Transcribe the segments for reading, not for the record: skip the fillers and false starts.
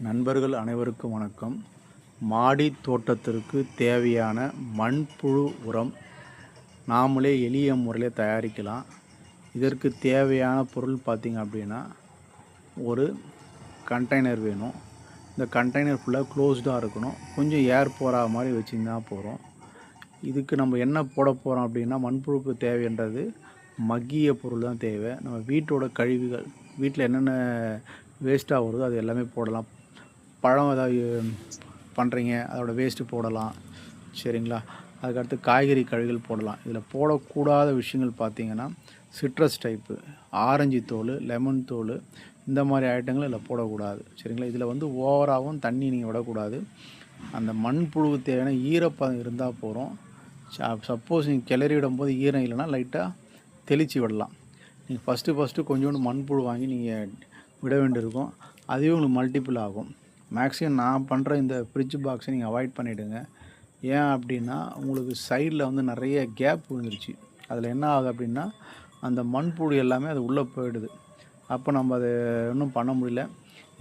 நண்பர்கள் அனைவருக்கும் வணக்கம். மாடி தோட்டத்திற்கு தேவையான மண்புழு உரம் நாமளே எளிய முறையில் தயாரிக்கலாம். இதற்கு தேவையான பொருள் பார்த்திங்க அப்படின்னா, ஒரு கண்டெய்னர் வேணும். இந்த கண்டெய்னர் ஃபுல்லாக க்ளோஸ்டாக இருக்கணும். கொஞ்சம் ஏர் போகிற மாதிரி வச்சிங்கன்னா போகிறோம். இதுக்கு நம்ம என்ன போட போகிறோம் அப்படின்னா, மண்புழுக்கு தேவைன்றது மக்கிய பொருள் தான் தேவை. நம்ம வீட்டோட கழிவுகள், வீட்டில் என்னென்ன வேஸ்ட்டாக வருதோ அது எல்லாமே போடலாம். பழம் ஏதாவது பண்ணுறீங்க, அதோடய வேஸ்ட்டு போடலாம், சரிங்களா? அதுக்கடுத்து காய்கறி கழிவுகள் போடலாம். இதில் போடக்கூடாத விஷயங்கள் பார்த்திங்கன்னா, சிட்ரஸ் டைப்பு, ஆரஞ்சு தோல், லெமன் தோல், இந்த மாதிரி ஐட்டங்கள் இதில் போடக்கூடாது, சரிங்களா? இதில் வந்து ஓவராகவும் தண்ணி நீங்கள் விடக்கூடாது. அந்த மண்புழுவுக்கு தேவையான ஈரப்பதம் இருந்தால் போகிறோம். சப்போஸ் நீங்கள் கிளறி விடும்போது ஈரம் இல்லைன்னா லைட்டாக தெளித்து விடலாம். நீங்கள் ஃபஸ்ட்டு கொஞ்சோண்டு மண்புழு வாங்கி நீங்கள் விட வேண்டியிருக்கும். அதுவே உங்களுக்கு மல்டிபிள் ஆகும். மேக்ஸிமம் நான் பண்ணுற இந்த ஃப்ரிட்ஜ் பாக்ஸை நீங்கள் அவாய்ட் பண்ணிவிடுங்க. ஏன் அப்படின்னா, உங்களுக்கு சைடில் வந்து நிறைய கேப் விழுந்துருச்சு. அதில் என்ன ஆகுது அப்படின்னா, அந்த மண்புழு எல்லாமே அது உள்ளே போயிடுது. அப்போ நம்ம அதை ஒன்றும் பண்ண முடியல.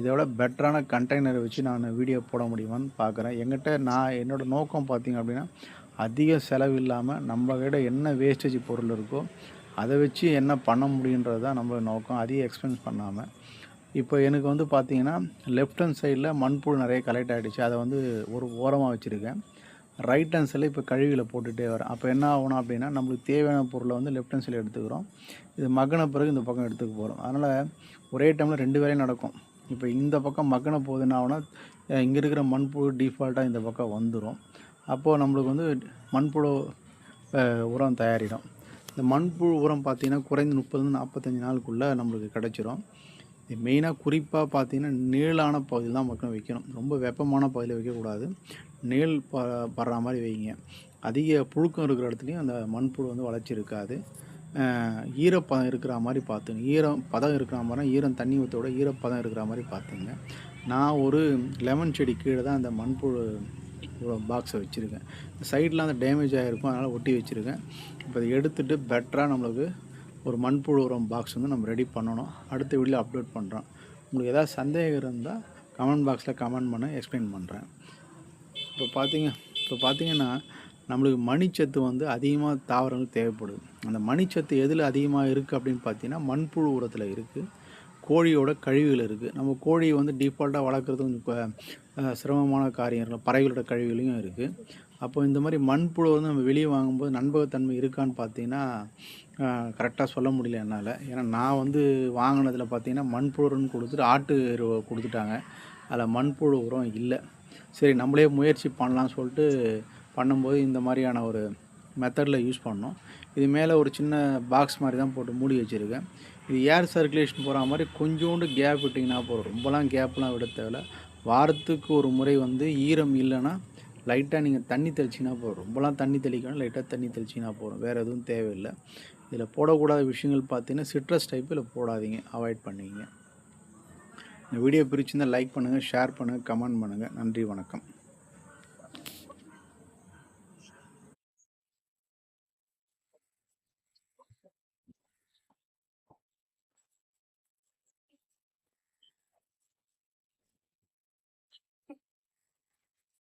இதோட பெட்டரான கண்டெய்னரை வச்சு நான் வீடியோ போட முடியுமான்னு பார்க்குறேன். என்னோடய நோக்கம் பார்த்திங்க அப்படின்னா, அதிக செலவு இல்லாமல் நம்மக்கிட்ட என்ன வேஸ்டேஜ் பொருள் இருக்கோ அதை வச்சு என்ன பண்ண முடியுன்றது தான் நம்மளோட நோக்கம். அதிக எக்ஸ்பென்ஸ் பண்ணாமல். இப்போ எனக்கு வந்து பார்த்திங்கன்னா, லெஃப்ட் ஹேண்ட் சைடில் மண்புழு நிறைய கலெக்ட் ஆகிடுச்சு. அதை வந்து ஒரு ஓரமாக வச்சுருக்கேன். ரைட் ஹேண்ட் சைடில் இப்போ கழிவுகளை போட்டுகிட்டே வரேன். அப்போ என்ன ஆகணும் அப்படின்னா, நம்மளுக்கு தேவையான பொருளை வந்து லெஃப்ட் ஹேண்ட் சைடில் எடுத்துக்கிறோம். இது மக்கின பிறகு இந்த பக்கம் எடுத்துக்க போகிறோம். அதனால் ஒரே டைமில் 2 வேலையும் நடக்கும். இப்போ இந்த பக்கம் மக்கின போது என்ன ஆகுனா, இங்கே இருக்கிற மண்புழு டிஃபால்ட்டாக இந்த பக்கம் வந்துடும். அப்போது நம்மளுக்கு வந்து மண்புழு உரம் தயாரிடும். இந்த மண்புழு உரம் பார்த்திங்கன்னா, குறைந்த 30-45 நாளுக்குள்ளே நம்மளுக்கு கிடச்சிரும். இது மெயினாக குறிப்பாக பார்த்திங்கன்னா, நிழலான பகுதியில் தான் மக்கள் வைக்கணும். ரொம்ப வெப்பமான பகுதியில் வைக்கக்கூடாது. நிழல் படுற மாதிரி வைங்க. அதிக புழுக்கம் இருக்கிற இடத்துலையும் அந்த மண்புழு வந்து வளர்ச்சி இருக்காது. ஈரப்பதம் இருக்கிற மாதிரி பார்த்துங்க. ஈரப்பதம் இருக்கிற மாதிரி, ஈரம் தண்ணி ஊற்றோட ஈரப்பதம் இருக்கிற மாதிரி பார்த்துங்க. நான் ஒரு லெமன் செடி கீழே தான் அந்த மண்புழு பாக்ஸை வச்சுருக்கேன். சைடெலாம் அந்த டேமேஜ் ஆகிருக்கும், அதனால் ஒட்டி வச்சுருக்கேன். இப்போ அதை எடுத்துகிட்டு பெட்டராக நம்மளுக்கு ஒரு மண்புழு உரம் பாக்ஸ் வந்து நம்ம ரெடி பண்ணணும். அடுத்த வீடியோவில் அப்லோட் பண்ணுறோம். உங்களுக்கு ஏதாவது சந்தேகம் இருந்தால் கமெண்ட் பாக்ஸில் கமெண்ட் பண்ண எக்ஸ்பிளைன் பண்ணுறேன். இப்போ பார்த்திங்கன்னா, நம்மளுக்கு மணிச்சத்து வந்து அதிகமாக தாவரங்களுக்கு தேவைப்படுது. அந்த மணிச்சத்து எதில் அதிகமாக இருக்குது அப்படின்னு பார்த்தீங்கன்னா, மண்புழு உரத்தில் இருக்குது. கோழியோட கழிவுகள் இருக்குது. நம்ம கோழியை வந்து டிஃபால்ட்டாக வளர்க்குறது கொஞ்சம் சிரமமான காரியம். பறவைகளோட கழிவுகளையும் இருக்குது. அப்போ இந்த மாதிரி மண்புழு வந்து நம்ம வெளியே வாங்கும்போது நண்பகத்தன்மை இருக்கான்னு பார்த்தீங்கன்னா, கரெக்டாக சொல்ல முடியல என்னால். ஏன்னா நான் வந்து வாங்கினதில் பார்த்தீங்கன்னா, மண்புழுன்னு கொடுத்துட்டு ஆட்டு எருவை கொடுத்துட்டாங்க. அதில் மண்புழு உரம் இல்லை. சரி, நம்மளே முயற்சி பண்ணலான்னு சொல்லிட்டு பண்ணும்போது இந்த மாதிரியான ஒரு மெத்தடில் யூஸ் பண்ணோம். இது மேலே ஒரு சின்ன பாக்ஸ் மாதிரி தான் போட்டு மூடி வச்சுருக்கேன். இது ஏர் சர்க்குலேஷன் போகிற மாதிரி கொஞ்சோண்டு கேப் விட்டிங்கன்னா போதும். ரொம்பலாம் கேப்லாம் விட தேவையில்ல. வாரத்துக்கு ஒரு முறை வந்து ஈரம் இல்லைன்னா லைட்டாக நீங்கள் தண்ணி தெளிச்சிங்கன்னா போதும். ரொம்பலாம் தண்ணி தெளிக்கணும், லைட்டாக தண்ணி தெளிச்சிங்கன்னா போதும். வேறு எதுவும் தேவையில்லை. இதில் போடக்கூடாத விஷயங்கள் பார்த்தீங்கன்னா, சிட்ரஸ் டைப்பு இதில் போடாதீங்க, அவாய்ட் பண்ணிங்க. இந்த வீடியோ பிடிச்சிருந்தால் லைக் பண்ணுங்கள், ஷேர் பண்ணுங்கள், கமெண்ட் பண்ணுங்கள். நன்றி, வணக்கம்.